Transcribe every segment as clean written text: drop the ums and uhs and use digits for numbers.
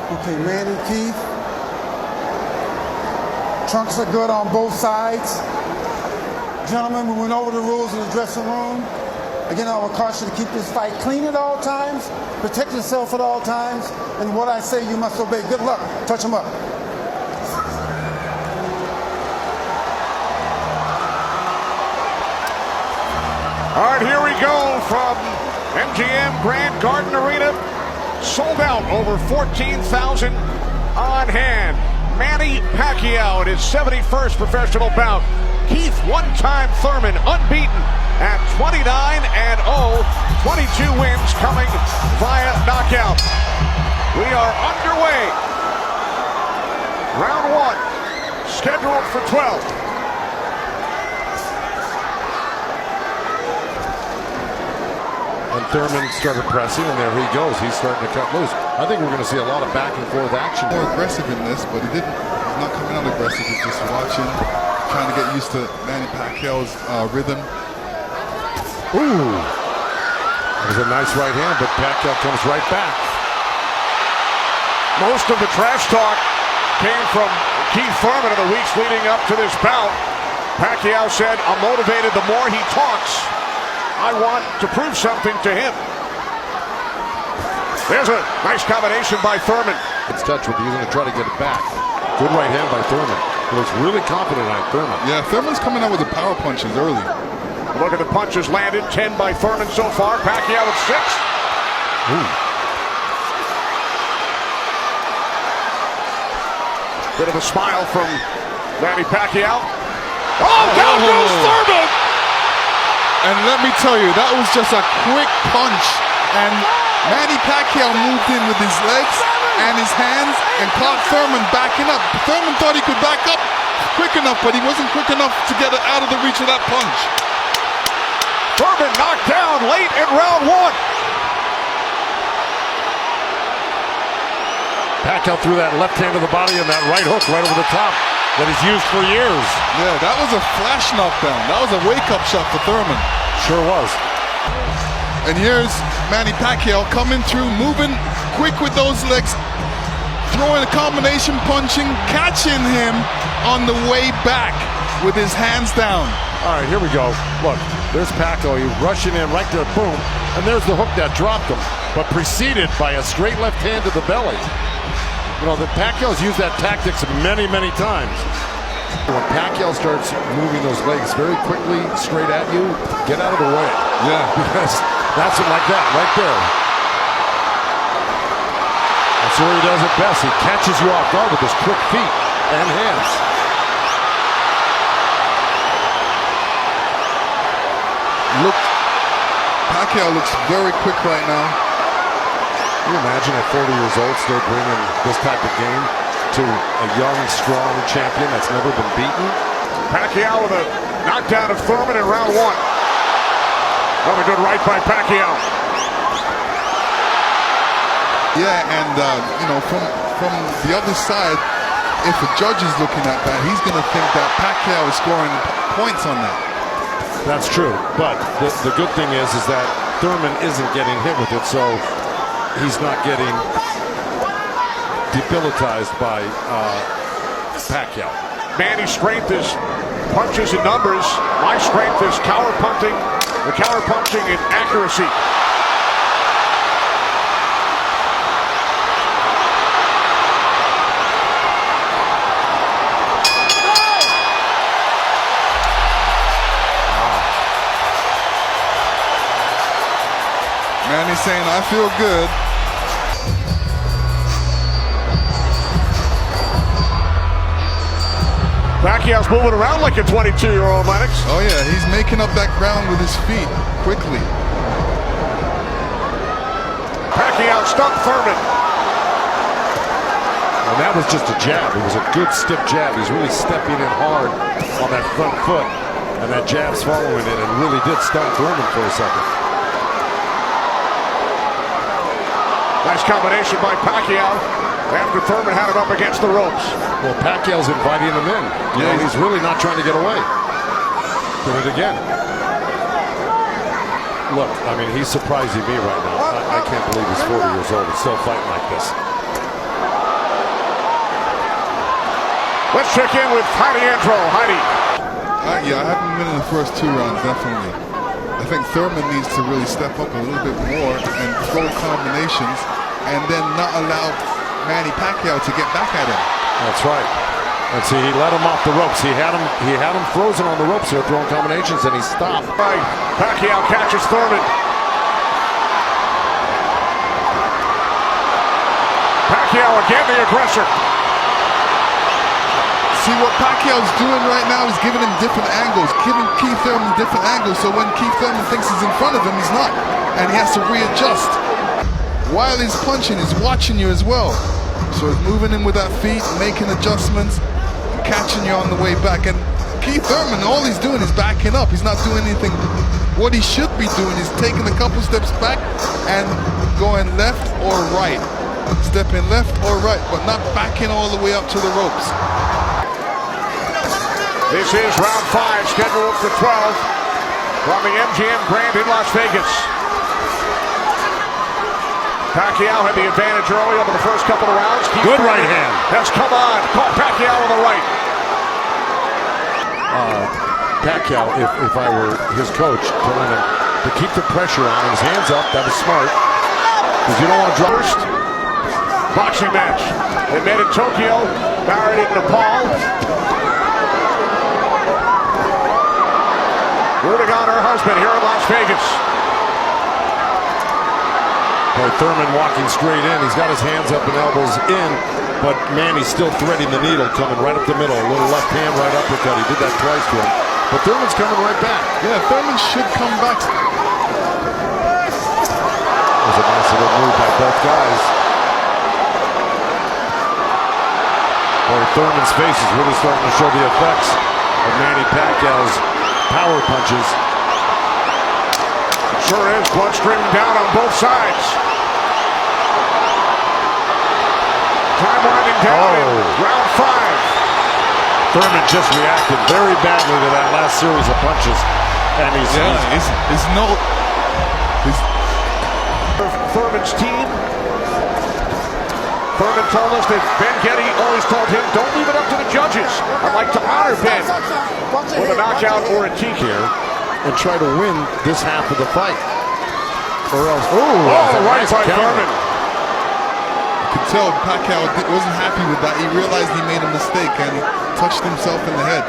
Okay, Manny, Keith. Trunks are good on both sides. Gentlemen, we went over the rules in the dressing room. Again, I will caution you to keep this fight clean at all times, protect yourself at all times, and what I say you must obey. Good luck. Touch them up. All right, here we go from MGM Grand Garden Arena. Sold out, over 14,000 on hand. Manny Pacquiao in his 71st professional bout. Keith, one-time Thurman, unbeaten at 29-0, 22 wins coming via knockout. We are underway. Round one, scheduled for 12. And Thurman started pressing, and there he goes. He's starting to cut loose. I think we're going to see a lot of back and forth action. More aggressive in this, but he's not coming out aggressive. He's just watching, trying to get used to Manny Pacquiao's rhythm. Ooh, that was a nice right hand, but Pacquiao comes right back. Most of the trash talk came from Keith Thurman in the weeks leading up to this bout. Pacquiao said, "I'm motivated the more he talks. I want to prove something to him." There's a nice combination by Thurman. It's touch with you. He's going to try to get it back. Good right hand by Thurman. He looks really confident on Thurman. Yeah, Thurman's coming out with the power punches early. Look at the punches landed. 10 by Thurman so far. Pacquiao with 6. Ooh. Bit of a smile from Manny Pacquiao. Oh, down goes Thurman! And let me tell you, that was just a quick punch. And Manny Pacquiao moved in with his legs and his hands and caught Thurman backing up. Thurman thought he could back up quick enough, but he wasn't quick enough to get it out of the reach of that punch. Thurman knocked down late in round one. Pacquiao threw that left hand to the body and that right hook right over the top that he's used for years. Yeah, that was a flash knockdown. That was a wake-up shot for Thurman. Sure was. And here's Manny Pacquiao coming through, moving quick with those legs, throwing a combination punching, catching him on the way back with his hands down. All right, here we go. Look, there's Pacquiao. He's rushing in right there, boom. And there's the hook that dropped him, but preceded by a straight left hand to the belly. You know, the Pacquiao's used that tactics many, many times. When Pacquiao starts moving those legs very quickly straight at you, get out of the way. Yeah. Because that's it like that, right there. That's where he does it best. He catches you off guard with his quick feet and hands. Look, Pacquiao looks very quick right now. Can you imagine at 40 years old still bringing this type of game to a young, strong champion that's never been beaten? Pacquiao with a knockdown of Thurman in round one. Another good right by Pacquiao. Yeah, and you know, from the other side, if a judge is looking at that, he's going to think that Pacquiao is scoring points on that. That's true, but the good thing is that Thurman isn't getting hit with it, so he's not getting debilitized by Pacquiao. Manny's strength is punches and numbers. My strength is counter punching. The counter punching and accuracy. Manny's saying, "I feel good." Pacquiao's moving around like a 22-year-old, Lennox. Oh yeah, he's making up that ground with his feet quickly. Pacquiao stumped Thurman. And that was just a jab. It was a good stiff jab. He's really stepping in hard on that front foot. And that jab's following it and really did stun Thurman for a second. Nice combination by Pacquiao after Thurman had him up against the ropes. Well, Pacquiao's inviting him in. Yeah, he's really not trying to get away. Did it again. Look, I mean, he's surprising me right now. I can't believe he's 40 years old and still fighting like this. Let's check in with Heidi Andro. Heidi. Yeah, I haven't been in the first 2 rounds, definitely. I think Thurman needs to really step up a little bit more and throw combinations and then not allow Manny Pacquiao to get back at him. That's right. And see, he let him off the ropes. He had him frozen on the ropes here, throwing combinations, and he stopped. Right. Pacquiao catches Thurman. Pacquiao again, the aggressor. See, what Pacquiao's doing right now is giving him different angles, giving Keith Thurman different angles, so when Keith Thurman thinks he's in front of him, he's not, and he has to readjust. While he's punching, he's watching you as well. So he's moving in with that feet, making adjustments, catching you on the way back. And Keith Thurman, all he's doing is backing up. He's not doing anything. What he should be doing is taking a couple steps back and going left or right. Stepping left or right, but not backing all the way up to the ropes. This is round 5, scheduled for 12 from the MGM Grand in Las Vegas. Pacquiao had the advantage early over the first couple of rounds. Good right hand. Has come on. Caught Pacquiao on the right. Pacquiao, if I were his coach, telling him to keep the pressure on, his hands up, that was smart. Because you don't want to drop. First boxing match. They met in Tokyo, married in Nepal. Rooting on her husband here in Las Vegas. Thurman walking straight in. He's got his hands up and elbows in, but Manny's still threading the needle, coming right up the middle. A little left hand, right uppercut. He did that twice to him. But Thurman's coming right back. Yeah, Thurman should come back. It was a nice little move by both guys. Boy, Thurman's face is really starting to show the effects of Manny Pacquiao's power punches. Sure is. Blood streaming down on both sides. Time winding down in round 5. Thurman just reacted very badly to that last series of punches. And he's Thurman's team. Thurman told us that Ben Getty always told him, don't leave it up to the judges. I'd like to honor Ben with a knockout or a TKO here and try to win this half of the fight. Or else, right by Thurman. You could tell Pacquiao wasn't happy with that. He realized he made a mistake and he touched himself in the head.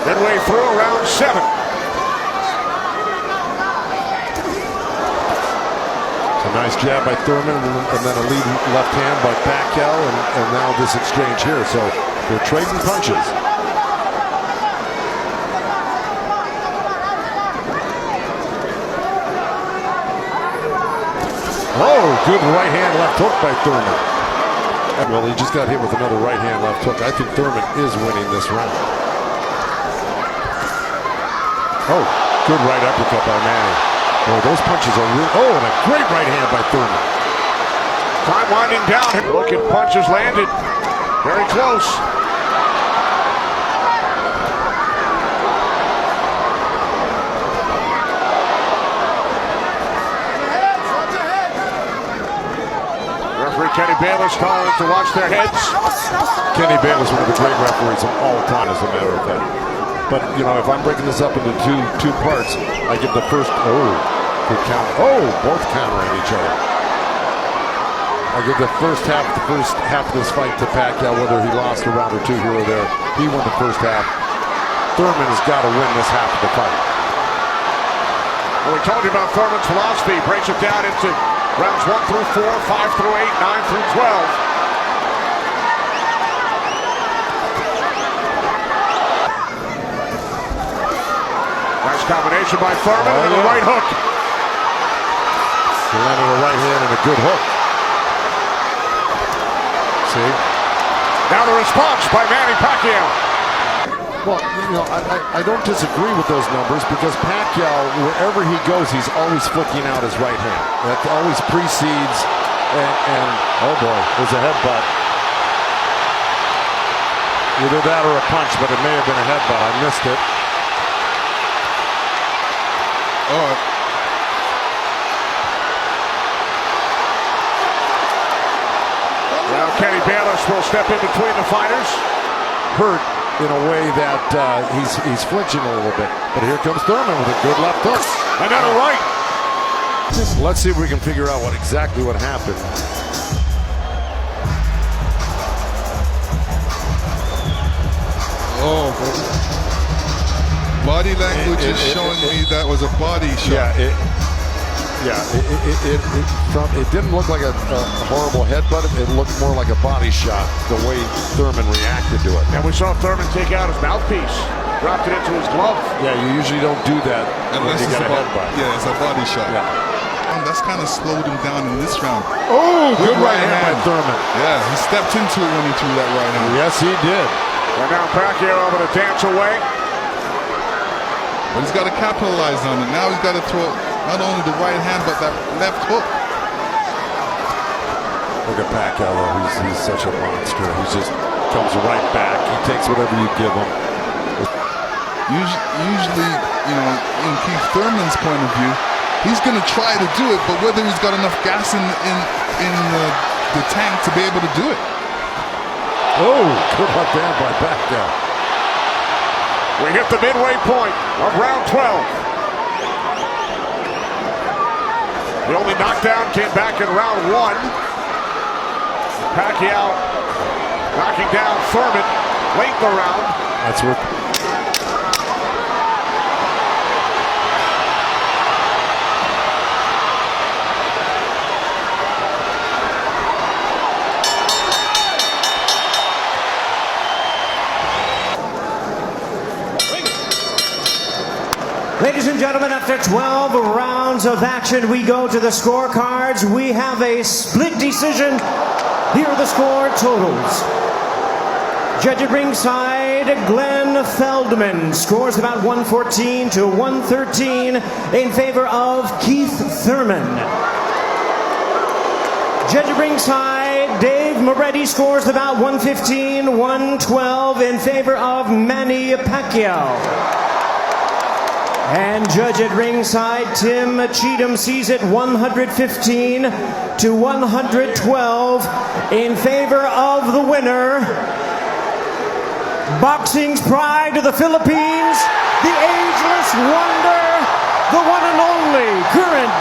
Midway through round 7. It's a nice jab by Thurman and then a lead left hand by Pacquiao and now this exchange here. So they're trading punches. Oh, good right hand left hook by Thurman. Well, he just got hit with another right hand left hook. I think Thurman is winning this round. Oh, good right uppercut by Manny. Boy, those punches are real. Oh, and a great right hand by Thurman. Time winding down. Look at punches landed. Very close. Referee Kenny Bayless calling to watch their heads. Kenny Bayless, one of the great referees of all time, as a matter of fact. But, you know, if I'm breaking this up into two parts, I give the first, good count. Both countering each other. I give the first half of this fight to Pacquiao, whether he lost a round or two here or there. He won the first half. Thurman has got to win this half of the fight. Well, we told you about Thurman's philosophy. He breaks it down into rounds 1 through 4, 5 through 8, 9 through 12. Nice combination by Thurman and a right hook. He landed a right hand and a good hook. See? Now the response by Manny Pacquiao. Well, you know, I don't disagree with those numbers because Pacquiao, wherever he goes, he's always flicking out his right hand. That always precedes, and oh boy, there's a headbutt. Either that or a punch, but it may have been a headbutt. I missed it. Kenny Bayless will step in between the fighters. Hurt in a way that he's flinching a little bit. But here comes Thurman with a good left hook. Another right. Let's see if we can figure out exactly what happened. Oh, body language is showing me that was a body shot. It didn't look like a horrible headbutt. It looked more like a body shot, the way Thurman reacted to it. And we saw Thurman take out his mouthpiece, dropped it into his glove. Yeah, you usually don't do that unless you get a headbutt. Yeah, it's a body shot. Yeah. That's kind of slowed him down in this round. Oh, good right hand by Thurman. Yeah, he stepped into it when he threw that right hand. Yes, he did. And now Pacquiao able to dance away. But he's got to capitalize on it. Now he's got to throw not only the right hand, but that left hook. Look at Pacquiao, though. He's such a monster. He just comes right back. He takes whatever you give him. Usually, you know, in Keith Thurman's point of view, he's going to try to do it, but whether he's got enough gas in the tank to be able to do it. Oh, good left hand by Pacquiao. We hit the midway point of round 12. The only knockdown came back in round 1. Pacquiao knocking down Thurman late in the round. That's what. Ladies and gentlemen, after 12 rounds of action, we go to the scorecards. We have a split decision. Here are the score totals. Judge at ringside, Glenn Feldman scores about 114 to 113 in favor of Keith Thurman. Judge at ringside, Dave Moretti scores about 115, 112 in favor of Manny Pacquiao. And judge at ringside, Tim Cheatham sees it 115 to 112 in favor of the winner. Boxing's pride of the Philippines, the ageless wonder, the one and only current